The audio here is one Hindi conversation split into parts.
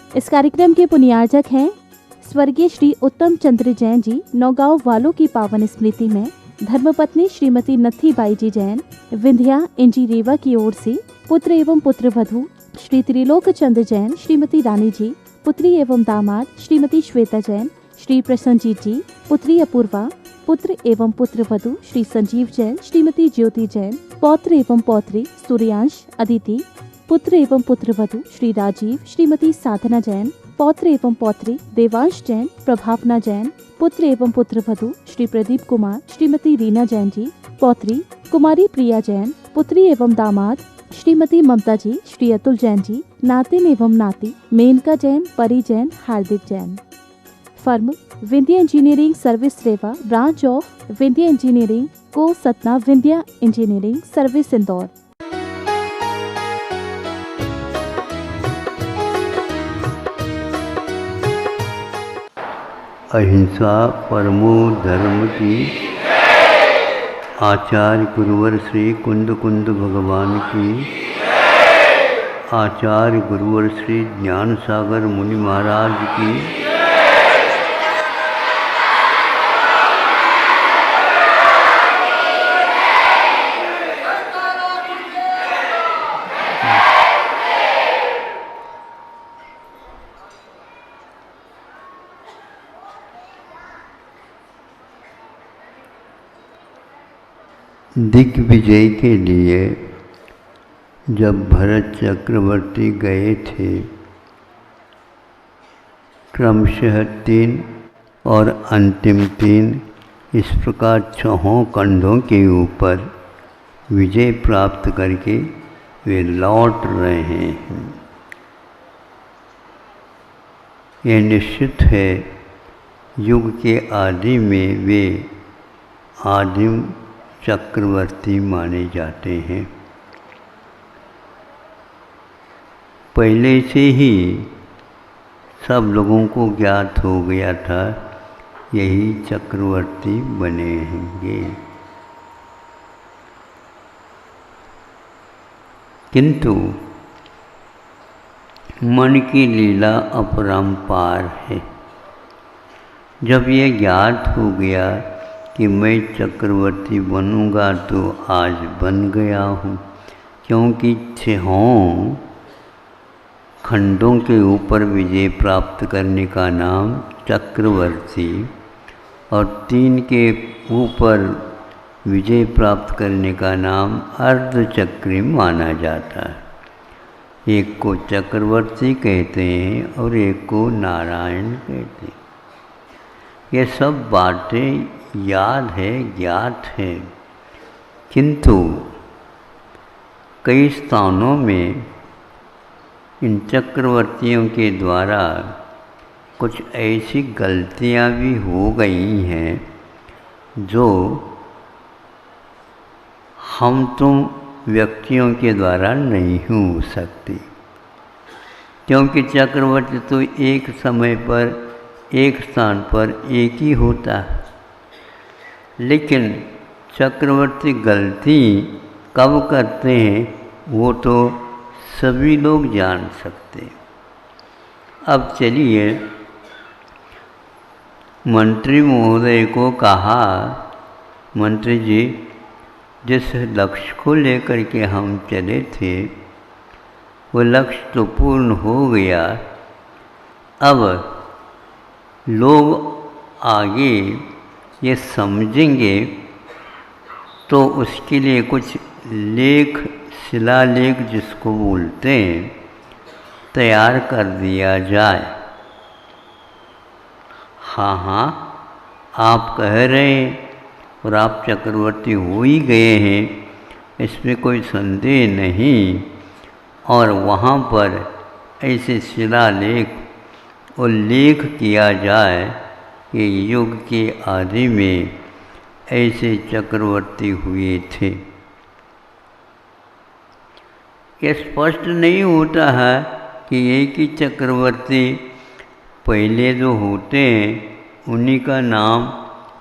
इस कार्यक्रम के पुण्यार्जक हैं स्वर्गीय श्री उत्तम चंद्र जैन जी। नौगांव वालों की पावन स्मृति में धर्मपत्नी श्रीमती नथी बाई जी जैन विंध्या इंजी रेवा की ओर से पुत्र एवं पुत्र वधू श्री त्रिलोक चंद्र जैन, श्रीमती रानी जी, पुत्री एवं दामाद श्रीमती श्वेता जैन, श्री प्रसन्नजीत जी, पुत्री अपूर्वा, पुत्र एवं पुत्र वधू श्री संजीव जैन, श्रीमती ज्योति जैन, पौत्र एवं पौत्री सूर्यांश, अदिति, पुत्र एवं पुत्र वधू श्री राजीव, श्रीमती साधना जैन, पौत्र एवं पौत्री देवांश जैन, प्रभावना जैन, पुत्र एवं पुत्र वधू श्री प्रदीप कुमार, श्रीमती रीना जैन जी, पौत्री कुमारी प्रिया जैन, पुत्री एवं दामाद श्रीमती ममता जी, श्री अतुल जैन जी, नातिन एवं नाती Menka Jain, Pari Jain, Hardik Jain. Firm Vindhya engineering service Rewa, branch of Vindhya engineering को सतना, विंध्या इंजीनियरिंग सर्विस इंदौर। अहिंसा परमो धर्म की आचार्य गुरुवर श्री कुंद कुंद भगवान की, आचार्य गुरुवर श्री ज्ञान सागर मुनि महाराज की, दिग्विजय के लिए जब भरत चक्रवर्ती गए थे, क्रमशः 3 और अंतिम 3 इस प्रकार 6 खंडों के ऊपर विजय प्राप्त करके वे लौट रहे हैं। यह निश्चित है, युग के आदि में वे आदिम चक्रवर्ती माने जाते हैं। पहले से ही सब लोगों को ज्ञात हो गया था यही चक्रवर्ती बने होंगे, किंतु मन की लीला अपरंपार है। जब यह ज्ञात हो गया कि मैं चक्रवर्ती बनूंगा तो आज बन गया हूँ, क्योंकि 6 खंडों के ऊपर विजय प्राप्त करने का नाम चक्रवर्ती और 3 के ऊपर विजय प्राप्त करने का नाम अर्धचक्री माना जाता है। एक को चक्रवर्ती कहते हैं और एक को नारायण कहते हैं। ये सब बातें याद है, ज्ञात है, किंतु कई स्थानों में इन चक्रवर्तियों के द्वारा कुछ ऐसी गलतियां भी हो गई हैं जो हम तुम व्यक्तियों के द्वारा नहीं हो सकती, क्योंकि चक्रवर्ती तो एक समय पर एक स्थान पर एक ही होता है, लेकिन चक्रवर्ती गलती कब करते हैं वो तो सभी लोग जान सकते हैं। अब चलिए, मंत्री महोदय को कहा, मंत्री जी जिस लक्ष्य को लेकर के हम चले थे वो लक्ष्य तो पूर्ण हो गया, अब लोग आगे ये समझेंगे तो उसके लिए कुछ लेख, शिलालेख जिसको बोलते हैं, तैयार कर दिया जाए। हाँ हाँ, आप कह रहे हैं और आप चक्रवर्ती हो ही गए हैं, इसमें कोई संदेह नहीं। और वहाँ पर ऐसे शिलालेख उल्लेख किया जाए कि युग के आदि में ऐसे चक्रवर्ती हुए थे। यह स्पष्ट नहीं होता है कि एक ही चक्रवर्ती पहले जो होते हैं उन्हीं का नाम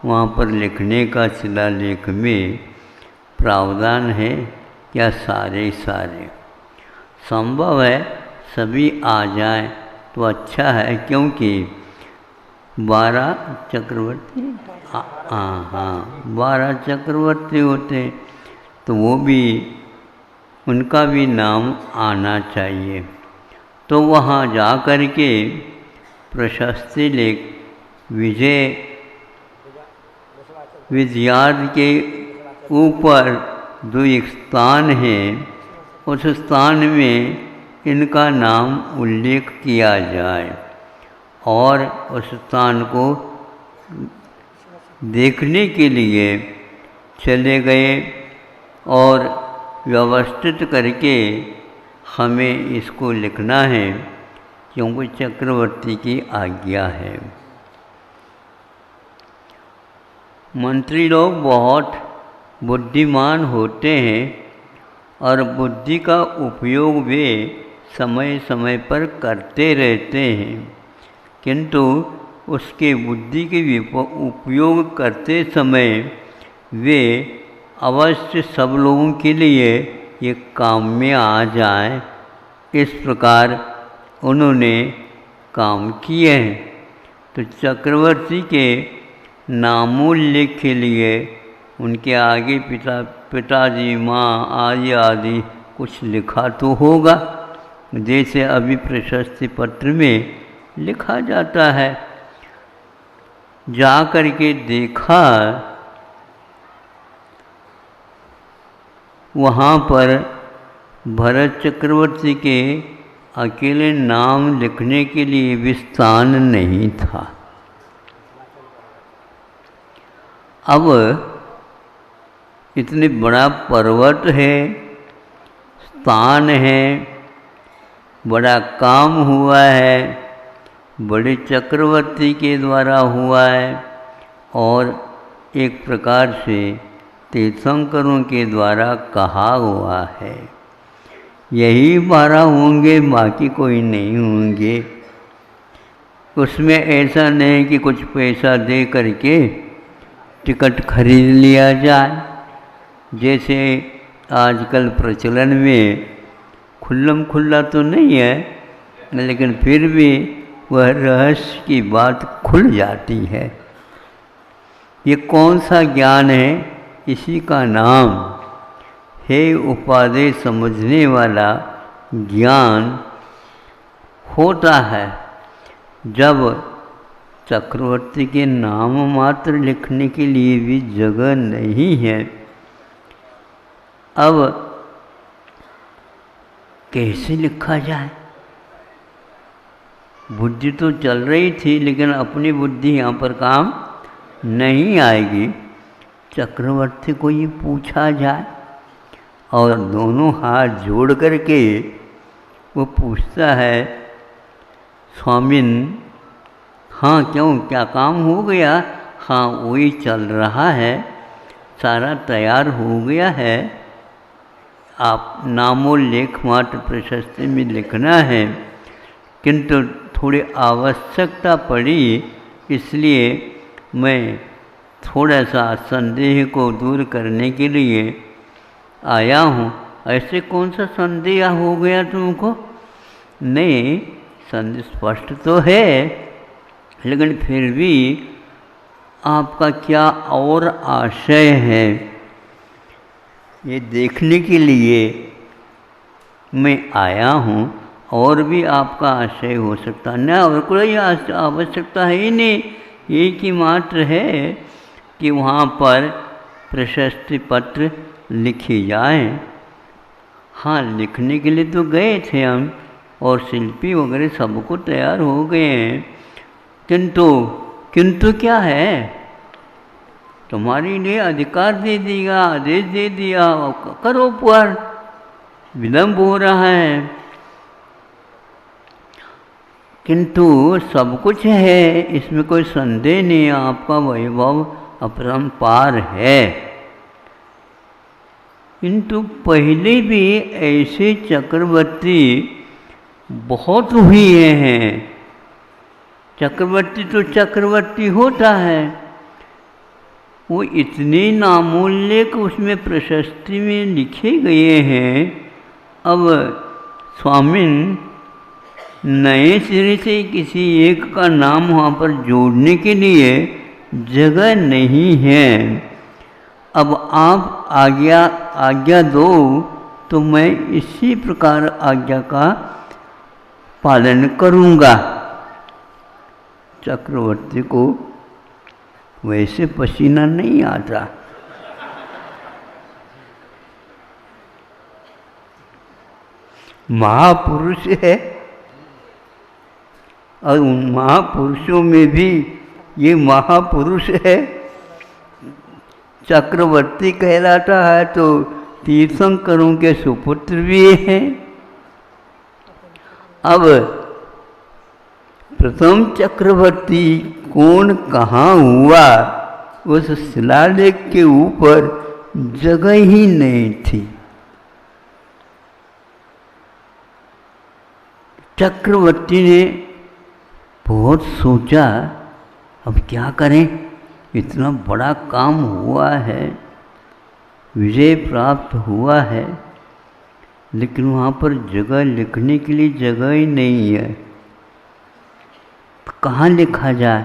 वहाँ पर लिखने का शिलालेख में प्रावधान है क्या? सारे संभव है सभी आ जाएं तो अच्छा है, क्योंकि 12 चक्रवर्ती, हाँ 12 चक्रवर्ती होते, तो वो भी, उनका भी नाम आना चाहिए। तो वहाँ जा कर के प्रशस्ति लेख विजयार्थ के ऊपर जो एक स्थान है, उस स्थान में इनका नाम उल्लेख किया जाए और उस स्थान को देखने के लिए चले गए और व्यवस्थित करके हमें इसको लिखना है, क्योंकि चक्रवर्ती की आज्ञा है। मंत्री लोग बहुत बुद्धिमान होते हैं और बुद्धि का उपयोग वे समय समय पर करते रहते हैं, किंतु उसके बुद्धि के उपयोग करते समय वे अवश्य सब लोगों के लिए ये काम में आ जाए, इस प्रकार उन्होंने काम किए हैं। तो चक्रवर्ती के नामोल्लेख के लिए उनके आगे पिताजी, माँ आदि आदि कुछ लिखा तो होगा, जैसे अभी प्रशस्ति पत्र में लिखा जाता है। जा कर के देखा, वहाँ पर भरत चक्रवर्ती के अकेले नाम लिखने के लिए भी स्थान नहीं था। अब इतने बड़ा पर्वत है, स्थान है, बड़ा काम हुआ है, बड़े चक्रवर्ती के द्वारा हुआ है और एक प्रकार से तीर्थंकरों के द्वारा कहा हुआ है। यही 12 होंगे, बाकी कोई नहीं होंगे। उसमें ऐसा नहीं कि कुछ पैसा दे करके टिकट खरीद लिया जाए, जैसे आजकल प्रचलन में खुल्लम खुल्ला तो नहीं है, लेकिन फिर भी वह रहस्य की बात खुल जाती है। ये कौन सा ज्ञान है? इसी का नाम है उपादेय समझने वाला ज्ञान होता है। जब चक्रवर्ती के नाम मात्र लिखने के लिए भी जगह नहीं है, अब कैसे लिखा जाए? बुद्धि तो चल रही थी, लेकिन अपनी बुद्धि यहाँ पर काम नहीं आएगी। चक्रवर्ती को ये पूछा जाए और दोनों हाथ जोड़ करके वो पूछता है, स्वामिन, हाँ क्यों, क्या काम हो गया? हाँ वही चल रहा है, सारा तैयार हो गया है, आप नामोल्लेख मात्र प्रशस्ति में लिखना है, किंतु थोड़ी आवश्यकता पड़ी, इसलिए मैं थोड़ा सा संदेह को दूर करने के लिए आया हूँ। ऐसे कौन सा संदेह हो गया तुमको? नहीं, संदेह स्पष्ट तो है, लेकिन फिर भी आपका क्या और आशय है, ये देखने के लिए मैं आया हूँ। और भी आपका आशय हो सकता है ना, और कोई आवश्यकता है ही नहीं, एक ही मात्र है कि वहाँ पर प्रशस्ति पत्र लिखी जाए। हाँ, लिखने के लिए तो गए थे हम, और शिल्पी वगैरह सबको तैयार हो गए हैं, किंतु क्या है? तुम्हारे लिए अधिकार दे दिया, आदेश दे दिया, करो, पर विलम्ब हो रहा है। किंतु सब कुछ है, इसमें कोई संदेह नहीं, आपका वैभव अपरंपार है। किंतु पहले भी ऐसे चक्रवर्ती बहुत हुए हैं। चक्रवर्ती तो चक्रवर्ती होता है, वो इतने नामोल्लेख उसमें प्रशस्ति में लिखे गए हैं। अब स्वामिन, नए सिरे से किसी एक का नाम वहाँ पर जोड़ने के लिए जगह नहीं है। अब आप आज्ञा दो तो मैं इसी प्रकार आज्ञा का पालन करूँगा। चक्रवर्ती को वैसे पसीना नहीं आता। महापुरुष है और उन महापुरुषों में भी ये महापुरुष है। चक्रवर्ती कहलाता है तो तीर्थंकरों के सुपुत्र भी हैं। अब प्रथम चक्रवर्ती कौन कहाँ हुआ, उस शिलालेख के ऊपर जगह ही नहीं थी। चक्रवर्ती ने बहुत सोचा, अब क्या करें, इतना बड़ा काम हुआ है, विजय प्राप्त हुआ है, लेकिन वहाँ पर जगह लिखने के लिए जगह ही नहीं है, तो कहाँ लिखा जाए,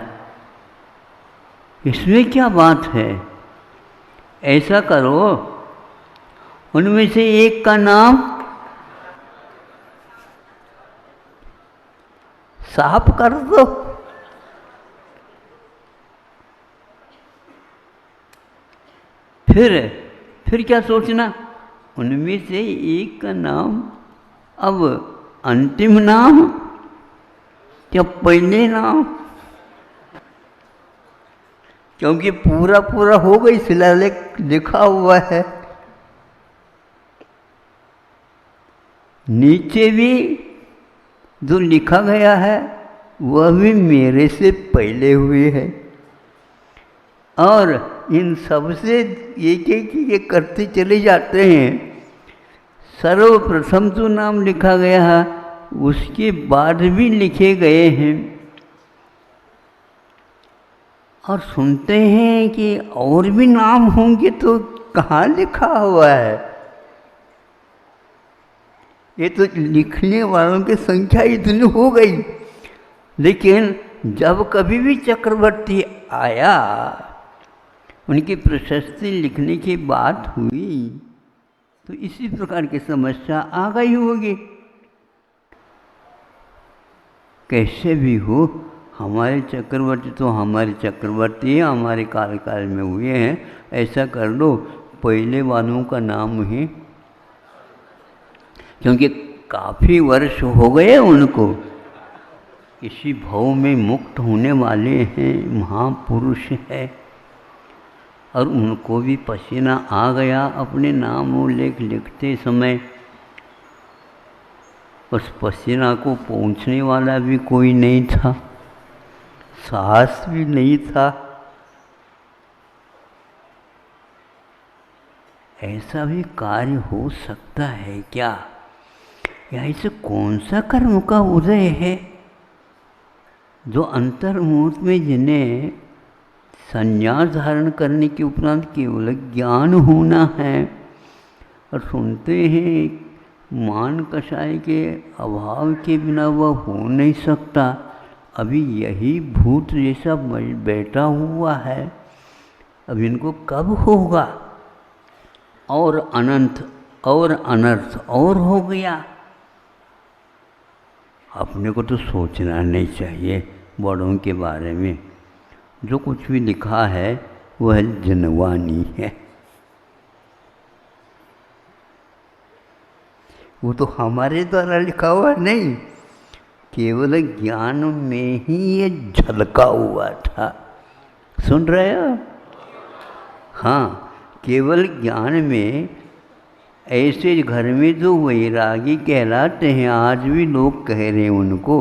इसमें क्या बात है। ऐसा करो, उनमें से एक का नाम साफ कर दो। फिर क्या सोचना, उनमें से एक का नाम, अब अंतिम नाम या पहले नाम, क्योंकि पूरा हो गई, शिलालेख लिखा हुआ है। नीचे भी जो लिखा गया है वह भी मेरे से पहले हुए है, और इन सबसे एक करते चले जाते हैं। सर्वप्रथम जो नाम लिखा गया है उसके बाद भी लिखे गए हैं, और सुनते हैं कि और भी नाम होंगे, तो कहाँ लिखा हुआ है। ये तो लिखने वालों की संख्या इतनी हो गई, लेकिन जब कभी भी चक्रवर्ती आया, उनकी प्रशस्ति लिखने की बात हुई, तो इसी प्रकार की समस्या आ गई होगी। कैसे भी हो, हमारे चक्रवर्ती तो हमारे चक्रवर्ती हैं, हमारे काल में हुए हैं, ऐसा कर लो पहले वालों का नाम ही, क्योंकि काफ़ी वर्ष हो गए उनको, इसी भव में मुक्त होने वाले हैं, महापुरुष है, और उनको भी पसीना आ गया अपने नाम और लेख लिखते समय। उस पसीना को पोंछने वाला भी कोई नहीं था, साहस भी नहीं था। ऐसा भी कार्य हो सकता है क्या, या इसे कौन सा कर्म का उदय है जो अंतर्मुहूर्त में जिन्हें संन्यास धारण करने के उपरांत केवल ज्ञान होना है, और सुनते हैं मान कषाय के अभाव के बिना वह हो नहीं सकता। अभी यही भूत जैसा बैठा हुआ है, अब इनको कब होगा, और अनंत और अनर्थ और हो गया। अपने को तो सोचना नहीं चाहिए बड़ों के बारे में, जो कुछ भी लिखा है वह जनवानी है, वो तो हमारे द्वारा लिखा हुआ नहीं, केवल ज्ञान में ही ये झलका हुआ था। सुन रहे हो? हाँ, केवल ज्ञान में। ऐसे घर में जो वैरागी कहलाते हैं, आज भी लोग कह रहे हैं उनको,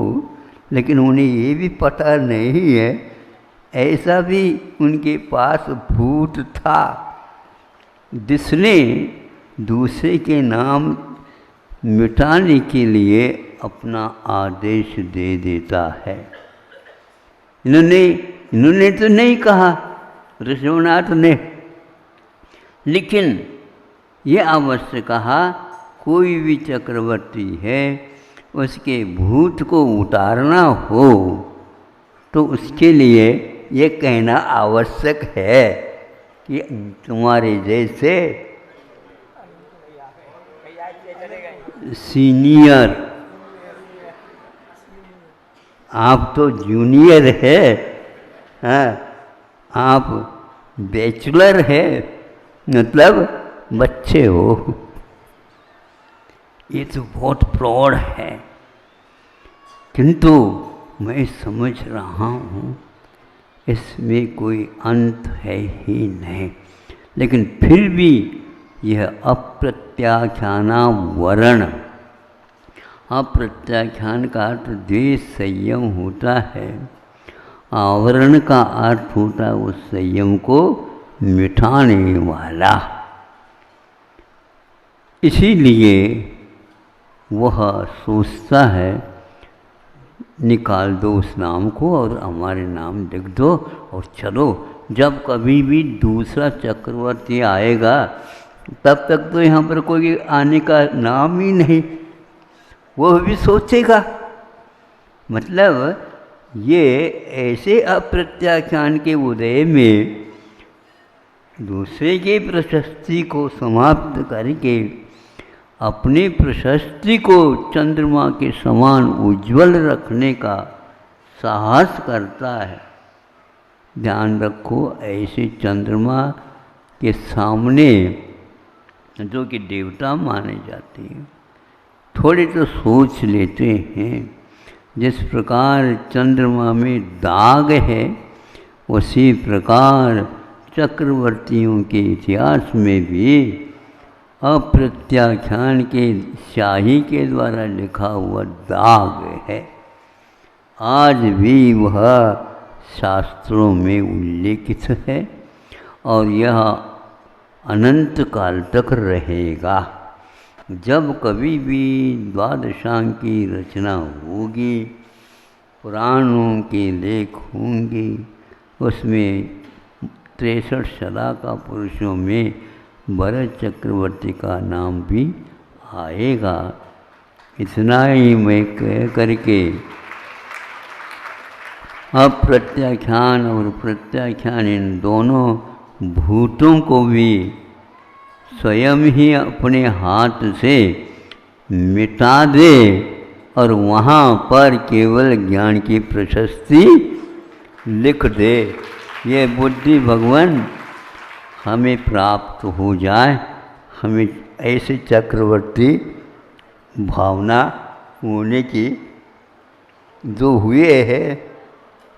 लेकिन उन्हें ये भी पता नहीं है ऐसा भी उनके पास भूत था, जिसने दूसरे के नाम मिटाने के लिए अपना आदेश दे देता है। इन्होंने तो नहीं कहा ऋषभनाथ ने, लेकिन ये अवश्य कहा कोई भी चक्रवर्ती है उसके भूत को उतारना हो तो उसके लिए ये कहना आवश्यक है कि तुम्हारे जैसे सीनियर, आप तो जूनियर है, हाँ, आप बैचलर है, मतलब बच्चे हो। ये तो बहुत प्रौढ़ है, किंतु मैं समझ रहा हूँ इसमें कोई अंत है ही नहीं। लेकिन फिर भी यह अप्रत्याख्याना वर्ण, अप्रत्याख्यान का अर्थ द्वेष संयम होता है, आवरण का अर्थ होता है उस संयम को मिटाने वाला। इसीलिए वह सोचता है निकाल दो उस नाम को और हमारे नाम लिख दो और चलो, जब कभी भी दूसरा चक्रवर्ती आएगा तब तक तो यहाँ पर कोई आने का नाम ही नहीं, वो भी सोचेगा। मतलब ये ऐसे अप्रत्याख्यान के उदय में दूसरे के प्रशस्ति को समाप्त करके अपनी प्रशस्ति को चंद्रमा के समान उज्ज्वल रखने का साहस करता है। ध्यान रखो, ऐसे चंद्रमा के सामने जो कि देवता माने जाते हैं, थोड़े तो सोच लेते हैं। जिस प्रकार चंद्रमा में दाग है, उसी प्रकार चक्रवर्तियों के इतिहास में भी अप्रत्याख्यान के शाही के द्वारा लिखा हुआ दाग है। आज भी वह शास्त्रों में उल्लेखित है और यह अनंत काल तक रहेगा। जब कभी भी द्वादशांग की रचना होगी, पुराणों के लेख होंगे, उसमें 63 शलाका पुरुषों में भरत चक्रवर्ती का नाम भी आएगा। इतना ही मैं कह करके अप्रत्याख्यान और प्रत्याख्यान इन दोनों भूतों को भी स्वयं ही अपने हाथ से मिटा दे और वहाँ पर केवल ज्ञान की प्रशस्ति लिख दे। ये बुद्धि भगवान हमें प्राप्त हो जाए, हमें ऐसे चक्रवर्ती भावना होने की जो हुए है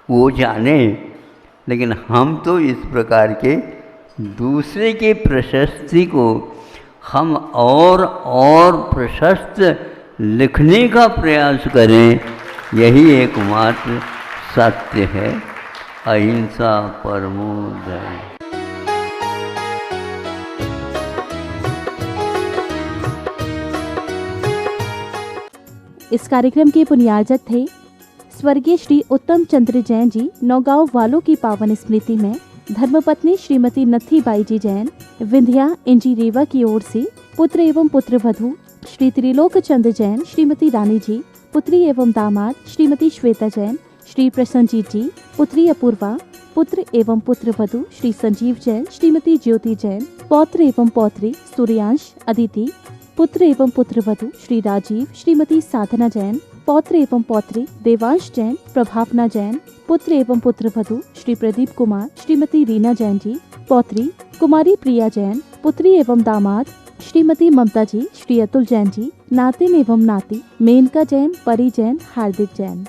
वो जाने। लेकिन हम तो इस प्रकार के दूसरे के प्रशस्ति को हम और प्रशस्त लिखने का प्रयास करें, यही एकमात्र सत्य है। अहिंसा परमो धर्मः। इस कार्यक्रम के पुण्यार्जक थे स्वर्गीय श्री उत्तम चंद्र जैन जी। नौगांव वालों की पावन स्मृति में धर्मपत्नी श्रीमती नत्थी बाई जी जैन, विंध्या इंजी रेवा की ओर से पुत्र एवं पुत्र वधू श्री त्रिलोक चंद्र जैन, श्रीमती रानी जी, पुत्री एवं दामाद श्रीमती श्वेता जैन, श्री प्रसन्नजीत जी, पुत्री अपूर्वा, पुत्र एवं पुत्र वधू श्री संजीव जैन, श्रीमती ज्योति जैन, पौत्र एवं पौत्री सूर्यांश, अदिति, पुत्र एवं पुत्र वधू श्री राजीव, श्रीमती साधना जैन, पौत्र एवं पौत्री देवांश जैन, प्रभावना जैन, पुत्र एवं पुत्र वधू श्री प्रदीप कुमार, श्रीमती रीना जैन जी, पौत्री कुमारी प्रिया जैन, पुत्री एवं दामाद श्रीमती ममता जी, श्री अतुल जैन जी, नातिन एवं नाती Menka Jain, Pari Jain, Hardik Jain.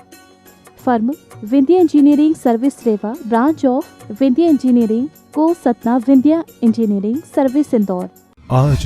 Firm Vindhya engineering service Rewa, branch of Vindhya engineering को सतना, विंध्या इंजीनियरिंग सर्विस इंदौर। आज